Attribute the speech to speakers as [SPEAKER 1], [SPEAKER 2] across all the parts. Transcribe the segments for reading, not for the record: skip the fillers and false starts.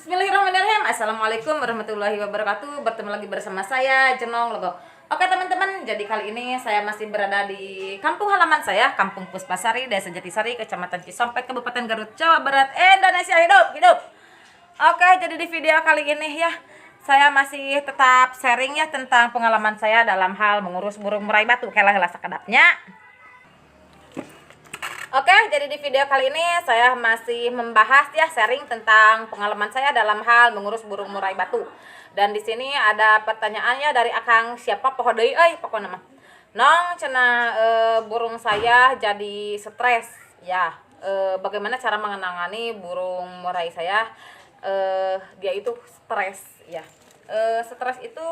[SPEAKER 1] Bismillahirrahmanirrahim. Assalamualaikum warahmatullahi wabarakatuh. Bertemu lagi bersama saya Jenong Logo. Oke teman-teman, jadi kali ini saya masih berada di kampung halaman saya, Kampung Puspasari, Desa Jatisari, Kecamatan Cisompet, Kabupaten Garut, Jawa Barat, Indonesia. Hidup. Oke, jadi di video kali ini ya, saya masih tetap sharing ya tentang pengalaman saya dalam hal mengurus burung murai batu. Kelah sakadapnya. Oke, jadi di video kali ini saya masih membahas ya, sharing tentang pengalaman saya dalam hal mengurus burung murai batu. Dan di sini ada pertanyaannya dari Akang siapa poho deui pokoknya mah. Nong cenah burung saya jadi stres ya. Bagaimana cara mengenangani burung murai saya? Dia itu stres ya. Stres itu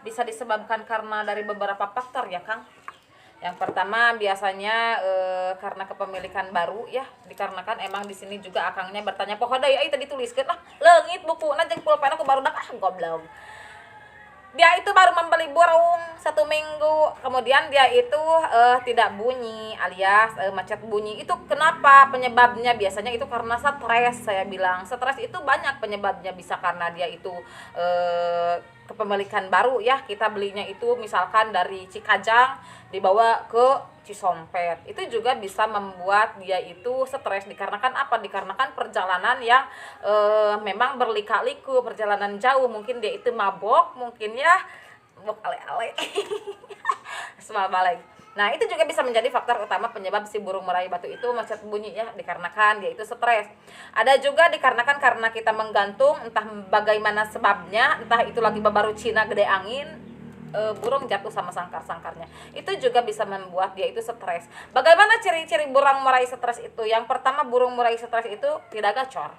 [SPEAKER 1] bisa disebabkan karena dari beberapa faktor ya, Kang. Yang pertama biasanya karena kepemilikan baru ya, dikarenakan emang di sini juga akangnya bertanya poho deui tadi dituliskeun lah leungit bukuna jeung pulpen aku barudak goblok. Dia itu baru membeli burung 1 minggu, kemudian dia itu tidak bunyi alias macet bunyi. Itu kenapa penyebabnya? Biasanya itu karena stres. Saya bilang stres itu banyak penyebabnya, bisa karena dia itu kepemilikan baru ya, kita belinya itu misalkan dari Cikajang dibawa ke Cisompet, itu juga bisa membuat dia itu stres. Dikarenakan apa? Dikarenakan perjalanan yang memang berlika-liku, perjalanan jauh, mungkin dia itu mabok, mungkin ya mabok ale-ale semua balik. Nah, itu juga bisa menjadi faktor utama penyebab si burung murai batu itu macet bunyi ya, dikarenakan dia itu stres. Ada juga dikarenakan karena kita menggantung, entah bagaimana sebabnya, entah itu lagi babaru Cina gede angin, burung jatuh sama sangkar-sangkarnya. Itu juga bisa membuat dia itu stres. Bagaimana ciri-ciri burung murai stres itu? Yang pertama, burung murai stres itu tidak gacor.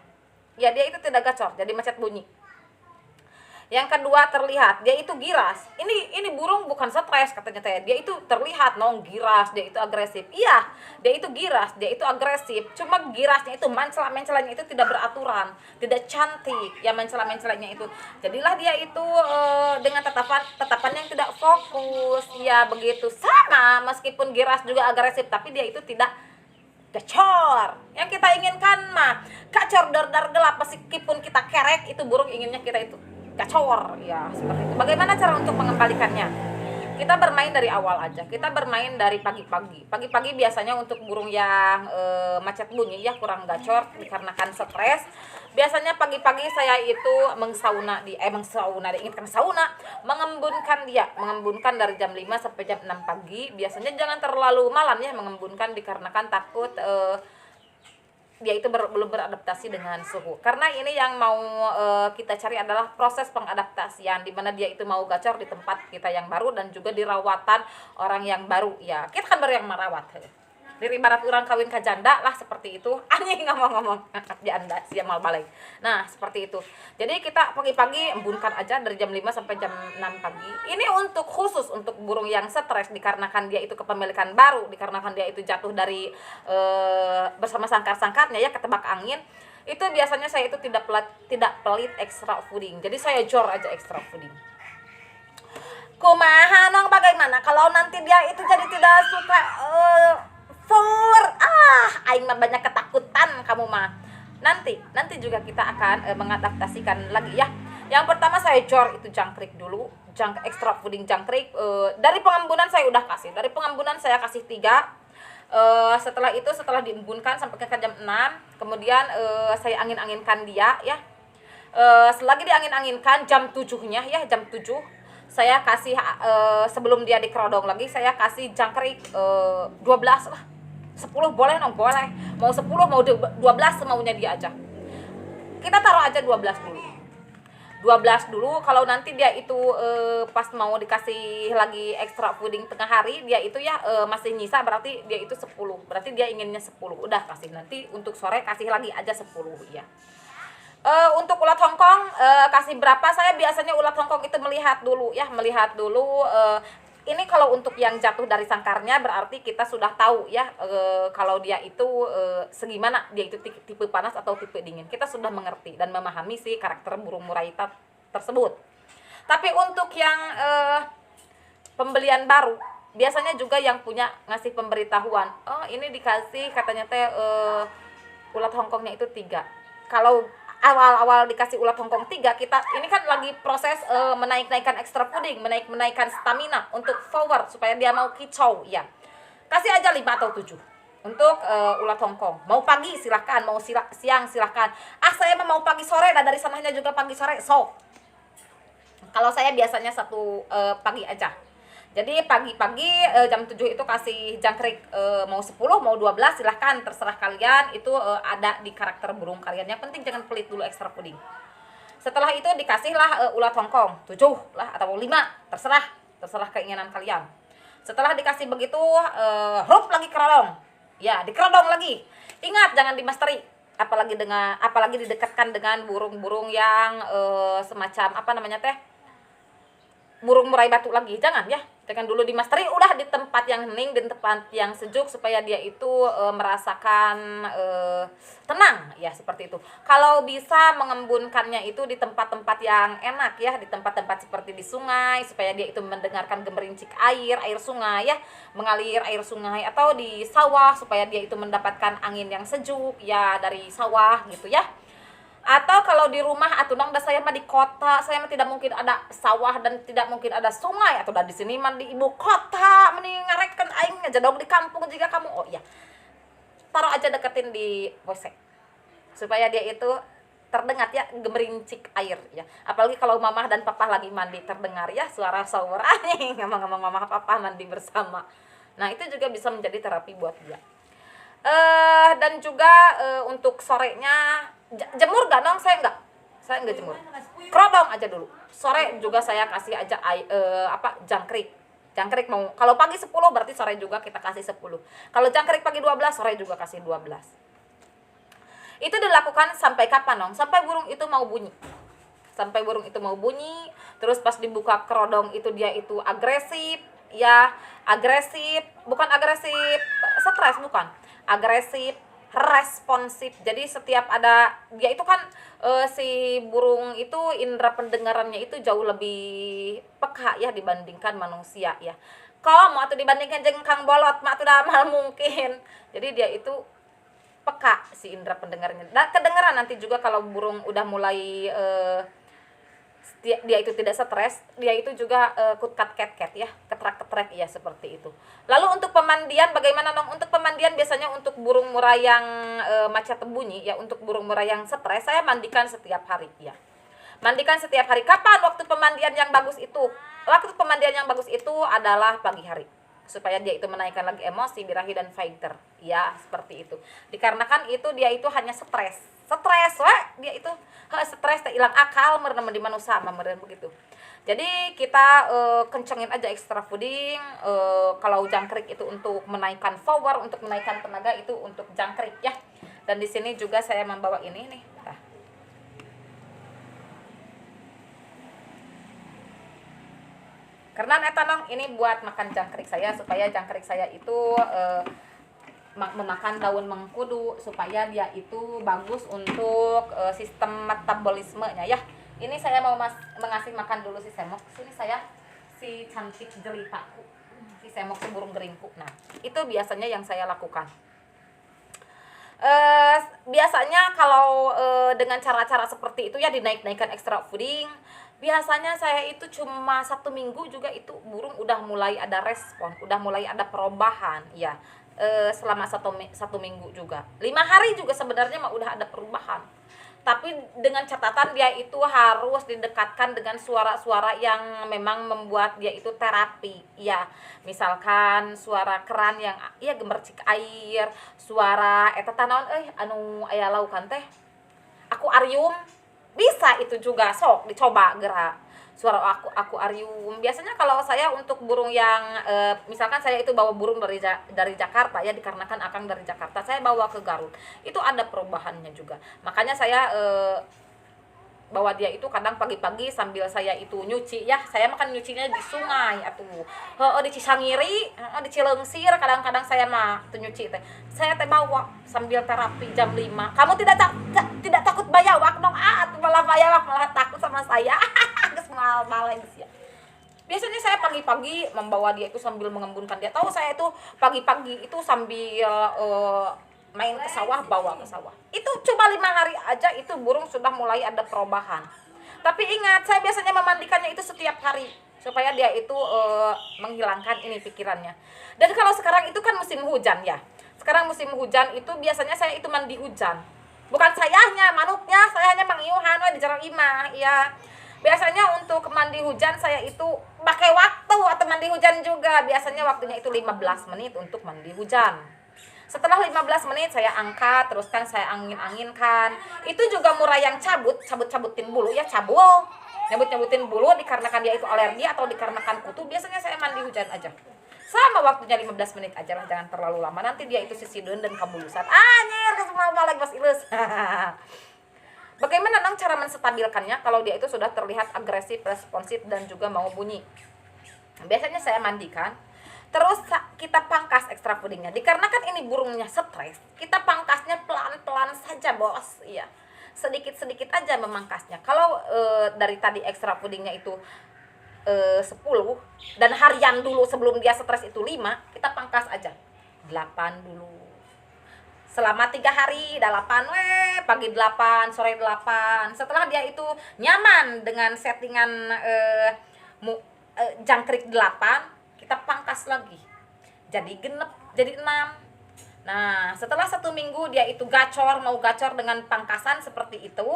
[SPEAKER 1] Ya, dia itu tidak gacor, jadi macet bunyi. Yang kedua, terlihat dia itu giras. Ini burung bukan stres katanya teh. Dia itu terlihat giras, dia itu agresif. Iya, dia itu giras, dia itu agresif. Cuma girasnya itu mencela-mencelanya itu tidak beraturan, tidak cantik. Ya mencela-mencelanya itu. Jadilah dia itu dengan tatapan yang tidak fokus. Ya begitu. Sama meskipun giras juga agresif, tapi dia itu tidak gacor. Yang kita inginkan mah gacor dar gelap, meskipun kita kerek, itu burung inginnya kita itu gacor ya, seperti itu. Bagaimana cara untuk mengembalikannya? Kita bermain dari awal aja. Kita bermain dari pagi-pagi. Pagi-pagi biasanya untuk burung yang macet bunyi ya, kurang gacor dikarenakan stres. Biasanya pagi-pagi saya itu mengembunkan dari jam 5 sampai jam 6 pagi. Biasanya jangan terlalu malam ya mengembunkan, dikarenakan takut dia itu belum beradaptasi dengan suhu. Karena ini yang mau kita cari adalah proses pengadaptasian, di mana dia itu mau gacor di tempat kita yang baru dan juga dirawatan orang yang baru ya. Kita kan baru yang merawat. Dari ibarat orang kawin ka janda lah, seperti itu. Anjing ngomong-ngomong janda sia mal balik. Nah, seperti itu. Jadi kita pagi-pagi embunkan aja dari jam 5 sampai jam 6 pagi. Ini untuk khusus untuk burung yang stres, dikarenakan dia itu kepemilikan baru, dikarenakan dia itu jatuh dari bersama sangkar-sangkarnya ya, ketebak angin. Itu biasanya saya itu tidak pelit extra fooding. Jadi saya jor aja extra fooding. Kumaha nong, bagaimana kalau nanti dia itu jadi tidak suka aing mah banyak ketakutan kamu mah. Nanti juga kita akan mengadaptasikan lagi ya. Yang pertama saya jor itu jangkrik dulu, extra fooding jangkrik. Dari pengembunan saya udah kasih. Dari pengembunan saya kasih 3. Setelah diembunkan sampai ke jam 6, kemudian saya angin-anginkan dia ya. Selagi diangin-anginkan jam 7-nya ya, jam 7 saya kasih sebelum dia dikerodong lagi, saya kasih jangkrik 12 lah. 10 boleh nong, boleh. Mau 10 mau 12 semaunya dia aja. Kita taruh aja 12 dulu. 12 dulu, kalau nanti dia itu pas mau dikasih lagi extra fooding tengah hari, dia itu ya masih nyisa, berarti dia itu 10. Berarti dia inginnya 10. Udah kasih, nanti untuk sore kasih lagi aja 10 ya. Untuk ulat Hongkong kasih berapa? Saya biasanya ulat Hongkong itu melihat dulu. Ini kalau untuk yang jatuh dari sangkarnya berarti kita sudah tahu ya kalau dia itu segimana, dia itu tipe panas atau tipe dingin. Kita sudah mengerti dan memahami si karakter burung murai tersebut. Tapi untuk yang pembelian baru, biasanya juga yang punya ngasih pemberitahuan, oh ini dikasih katanya teh ulat Hongkongnya itu 3. Kalau awal-awal dikasih ulat hongkong 3, kita ini kan lagi proses menaikkan extra fooding, menaikkan stamina untuk power supaya dia mau kicau ya. Kasih aja 5 atau 7 untuk ulat hongkong. Mau pagi silahkan, mau siang silahkan. Saya mau pagi sore, dan dari sananya juga pagi sore. Kalau saya biasanya satu pagi aja. Jadi pagi-pagi jam 7 itu kasih jangkrik, mau 10 mau 12 silahkan, terserah kalian. Itu ada di karakter burung kalian. Yang penting jangan pelit dulu extra fooding. Setelah itu dikasihlah ulat hongkong 7 lah atau 5, terserah keinginan kalian. Setelah dikasih begitu, rup lagi kerodong. Ya, dikerodong lagi. Ingat jangan dimasteri. Apalagi didekatkan dengan burung-burung yang semacam apa namanya teh? Burung murai batu lagi, jangan ya. Jangan dulu dimasteri, udah di tempat yang hening, di tempat yang sejuk supaya dia itu merasakan tenang ya, seperti itu. Kalau bisa mengembunkannya itu di tempat-tempat yang enak ya, di tempat-tempat seperti di sungai supaya dia itu mendengarkan gemerincik air sungai ya, mengalir air sungai, atau di sawah supaya dia itu mendapatkan angin yang sejuk ya dari sawah gitu ya. Atau kalau di rumah atunang da saya mah di kota, saya mah tidak mungkin ada sawah dan tidak mungkin ada sungai, atau di sini mah di ibu kota, mending ngarekeun aing aja dong di kampung jika kamu. Oh iya. Taruh aja deketin di WC. Supaya dia itu terdengar ya gemerincik air ya. Apalagi kalau mamah dan papa lagi mandi, terdengar ya suara shower anjing, ngomong-ngomong mamah papa mandi bersama. Nah, itu juga bisa menjadi terapi buat dia. Dan juga untuk sorenya jemur gak dong? Saya enggak jemur, kerodong aja dulu. Sore juga saya kasih aja jangkrik mau, kalau pagi 10 berarti sore juga kita kasih 10. Kalau jangkrik pagi 12, sore juga kasih 12. Itu dilakukan sampai kapan dong? Sampai burung itu mau bunyi. Terus pas dibuka kerodong itu dia itu agresif ya, bukan agresif stres, bukan agresif, responsif. Jadi setiap ada dia itu kan si burung itu indera pendengarannya itu jauh lebih peka ya dibandingkan manusia ya. Kalau mau tuh dibandingkan jeung Kang Bolot mah tuh mal mungkin. Jadi dia itu peka si indera pendengarnya. Dan kedengaran nanti juga kalau burung udah mulai dia itu tidak stres, dia itu juga kutkat ket ya, ketrak-ketrek ya, seperti itu. Lalu untuk pemandian bagaimana dong? Untuk pemandian biasanya untuk burung murai yang maca bunyi ya, untuk burung murai yang stres saya mandikan setiap hari ya. Mandikan setiap hari. Kapan waktu pemandian yang bagus itu? Waktu pemandian yang bagus itu adalah pagi hari. Supaya dia itu menaikkan lagi emosi, birahi dan fighter. Ya, seperti itu. Dikarenakan itu dia itu hanya stres, dia itu stres teh hilang akal meureun di manusia mah begitu. Jadi kita kencengin aja extra fooding. Kalau jangkrik itu untuk menaikkan power, untuk menaikkan tenaga, itu untuk jangkrik ya. Dan di sini juga saya membawa ini nih. Nah. Karena etanong ini buat makan jangkrik saya, supaya jangkrik saya itu memakan daun mengkudu supaya dia itu bagus untuk sistem metabolismenya ya. Ini saya mau mengasih makan dulu si semok. Sini saya si cantik jelitaku. Si semok si burung geringku. Nah, itu biasanya yang saya lakukan. Biasanya kalau dengan cara-cara seperti itu ya, dinaikkan extra fooding, biasanya saya itu cuma 1 minggu juga itu burung udah mulai ada respon, udah mulai ada perubahan ya. Selama satu minggu juga 5 hari juga sebenarnya mah udah ada perubahan, tapi dengan catatan dia itu harus didekatkan dengan suara-suara yang memang membuat dia itu terapi ya. Misalkan suara keran yang ya gemercik air, suara eta tanaon anu aya laukan teh akuarium, bisa itu juga, sok dicoba gerak suara akuarium. Biasanya kalau saya untuk burung yang misalkan saya itu bawa burung dari Jakarta ya, dikarenakan akang dari Jakarta, saya bawa ke Garut, itu ada perubahannya juga. Makanya saya bawa dia itu kadang pagi-pagi sambil saya itu nyuci ya. Saya makan nyucinya di sungai atuh. Di Cisangiri, di Cileungsir kadang-kadang saya mah tuh nyuci teh. Saya teh bawa sambil terapi jam 5. Kamu tidak takut bayawak dong? Atuh malah bayawak malah takut sama saya. Geus mal-mal ya. Biasanya saya pagi-pagi membawa dia itu sambil mengembunkan dia. Tahu saya itu pagi-pagi itu sambil main ke sawah, bawa ke sawah. Itu cuma 5 hari aja itu burung sudah mulai ada perubahan. Tapi ingat, saya biasanya memandikannya itu setiap hari supaya dia itu menghilangkan ini pikirannya. Dan kalau sekarang itu kan musim hujan ya. Sekarang musim hujan itu biasanya saya itu mandi hujan. Bukan sayahnya, manuknya, sayahnya mangiuhan di jarang imah, ya. Biasanya untuk mandi hujan saya itu pakai waktu atau mandi hujan juga. Biasanya waktunya itu 15 menit untuk mandi hujan. Setelah 15 menit saya angkat, terus kan saya angin-anginkan. Itu juga murai yang cabut-cabutin bulu ya, cabul. Nyabut-nyabutin bulu dikarenakan dia itu alergi atau dikarenakan kutu. Biasanya saya mandi hujan aja. Sama waktunya 15 menit aja lah, jangan terlalu lama. Nanti dia itu sisideun dan kabulusan. Anjir, semua lagi Mas Ilus. Bagaimana dong cara menstabilkannya kalau dia itu sudah terlihat agresif, responsif dan juga mau bunyi? Biasanya saya mandikan, terus kita pangkas ekstra pudingnya. Dikarenakan ini burungnya stres, kita pangkasnya pelan-pelan saja, Bos. Iya. Sedikit-sedikit aja memangkasnya. Kalau dari tadi ekstra pudingnya itu 10 dan harian dulu sebelum dia stres itu 5, kita pangkas aja 8 dulu. Selama 3 hari 8 pagi 8, sore 8. Setelah dia itu nyaman dengan settingan jangkrik 8, kita pangkas lagi. Jadi genep, jadi 6. Nah, setelah 1 minggu dia itu mau gacor dengan pangkasan seperti itu,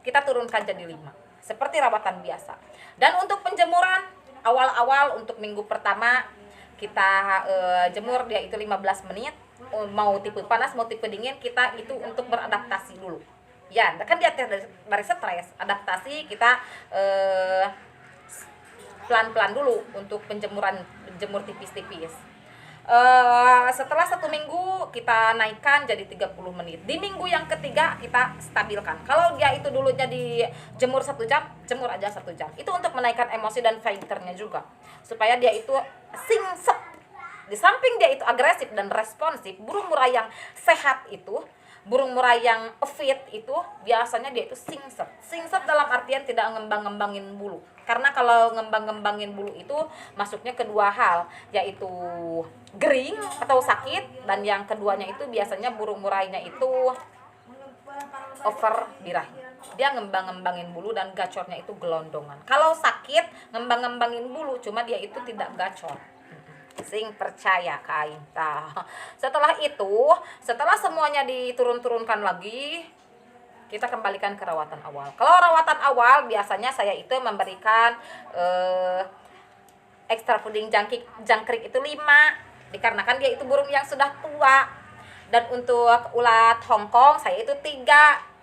[SPEAKER 1] kita turunkan jadi 5. Seperti rawatan biasa. Dan untuk penjemuran awal-awal untuk minggu pertama kita jemur dia itu 15 menit. Mau tipe panas mau tipe dingin, kita itu untuk beradaptasi dulu. Ya, kan dia dari stres, adaptasi kita pelan-pelan dulu untuk penjemuran, jemur tipis-tipis. Setelah 1 minggu kita naikkan jadi 30 menit. Di minggu yang ketiga kita stabilkan. Kalau dia itu dulu jadi jemur 1 jam, jemur aja 1 jam. Itu untuk menaikkan emosi dan fighternya juga, supaya dia itu singset. Di samping dia itu agresif dan responsif, burung murai yang sehat itu, burung murai yang fit itu biasanya dia itu singset. Singset dalam artian tidak ngembang-ngembangin bulu. Karena kalau ngembang-ngembangin bulu itu masuknya kedua hal, yaitu gering atau sakit, dan yang keduanya itu biasanya burung murainya itu over birahi. Dia ngembang-ngembangin bulu dan gacornya itu gelondongan. Kalau sakit ngembang-ngembangin bulu, cuma dia itu tidak gacor. Sing percaya kain. Setelah itu, setelah semuanya diturun-turunkan lagi, kita kembalikan ke rawatan awal. Kalau rawatan awal biasanya saya itu memberikan ekstra puding jangkrik itu 5, dikarenakan dia itu burung yang sudah tua. Dan untuk ulat Hongkong saya itu 3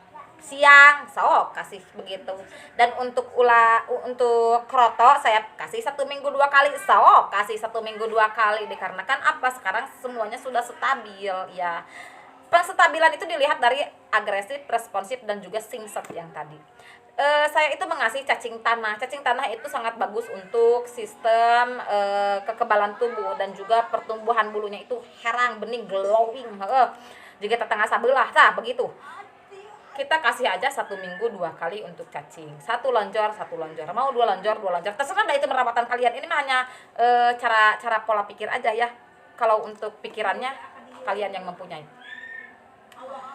[SPEAKER 1] siang, sok kasih begitu. Dan untuk kroto saya kasih 1 minggu 2 kali, sok kasih 1 minggu 2 kali. Dikarenakan apa? Sekarang semuanya sudah stabil ya. Penstabilan itu dilihat dari agresif, responsif dan juga singset yang tadi. Saya itu mengasih cacing tanah. Cacing tanah itu sangat bagus untuk sistem kekebalan tubuh dan juga pertumbuhan bulunya itu herang, bening, glowing. Juga tetangga sabelah, begitu. Kita kasih aja 1 minggu 2 kali untuk cacing. 1 lonjor. Mau 2 lonjor. Terserah dah itu merawatan kalian. Ini mah hanya cara pola pikir aja ya. Kalau untuk pikirannya kalian yang mempunyai.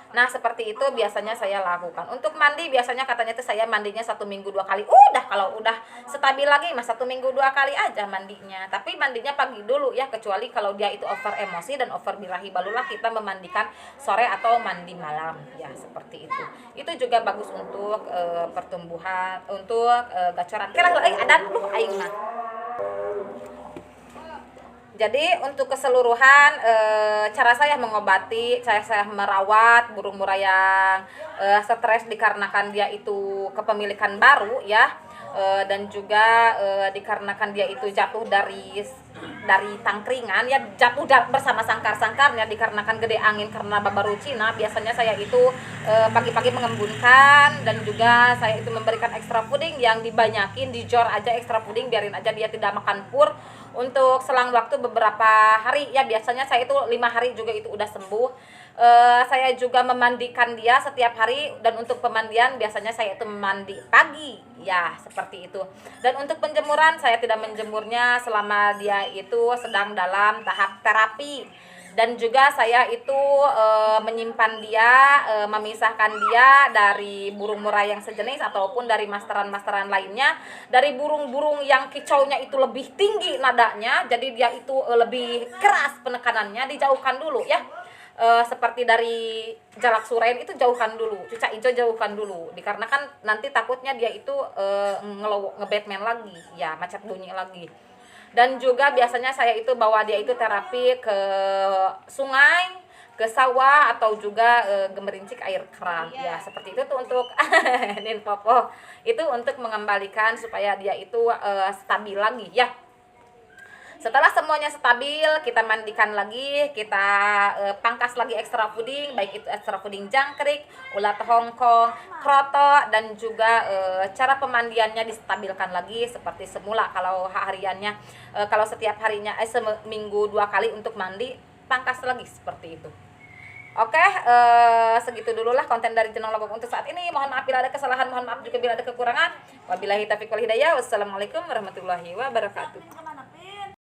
[SPEAKER 1] Nah, seperti itu biasanya saya lakukan. Untuk mandi biasanya katanya itu saya mandinya 1 minggu 2 kali. Kalau udah stabil lagi mah 1 minggu 2 kali aja mandinya. Tapi mandinya pagi dulu ya, kecuali kalau dia itu over emosi dan over birahi, barulah kita memandikan sore atau mandi malam ya, seperti itu. Itu juga bagus untuk pertumbuhan, untuk gacoran. Kira ada lu aing mah. Jadi untuk keseluruhan cara saya mengobati, saya merawat burung murai yang stres dikarenakan dia itu kepemilikan baru ya, dan juga dikarenakan dia itu jatuh dari tangkringan ya, jatuh bersama sangkar-sangkarnya dikarenakan gede angin karena babaru Cina. Biasanya saya itu pagi-pagi mengembunkan, dan juga saya itu memberikan ekstra puding yang dibanyakin, dijor aja ekstra puding, biarin aja dia tidak makan pur untuk selang waktu beberapa hari ya. Biasanya saya itu 5 hari juga itu udah sembuh. Saya juga memandikan dia setiap hari, dan untuk pemandian biasanya saya itu mandi pagi ya, seperti itu. Dan untuk penjemuran saya tidak menjemurnya selama dia itu sedang dalam tahap terapi. Dan juga saya itu menyimpan dia, memisahkan dia dari burung murai yang sejenis ataupun dari masteran-masteran lainnya. Dari burung-burung yang kicaunya itu lebih tinggi nadanya, jadi dia itu lebih keras penekanannya, dijauhkan dulu ya. Seperti dari jalak suren itu jauhkan dulu, cucak hijau jauhkan dulu, dikarenakan nanti takutnya dia itu nge-Batman lagi ya, macet bunyi lagi. Dan juga biasanya saya itu bawa dia itu terapi ke sungai, ke sawah, atau juga gemerincik air keran ya, seperti itu tuh untuk Nin Popo itu untuk mengembalikan supaya dia itu stabil lagi ya. Setelah semuanya stabil, kita mandikan lagi, kita pangkas lagi extra fooding, baik itu extra fooding jangkrik, ulat Hongkong, kroto, dan juga cara pemandiannya distabilkan lagi seperti semula. Kalau hariannya, kalau setiap harinya seminggu 2 kali untuk mandi, pangkas lagi seperti itu. Oke, segitu dululah konten dari Jenong Logok untuk saat ini. Mohon maaf bila ada kesalahan, mohon maaf juga bila ada kekurangan. Wabillahi taufiq wal hidayah. Wassalamualaikum warahmatullahi wabarakatuh.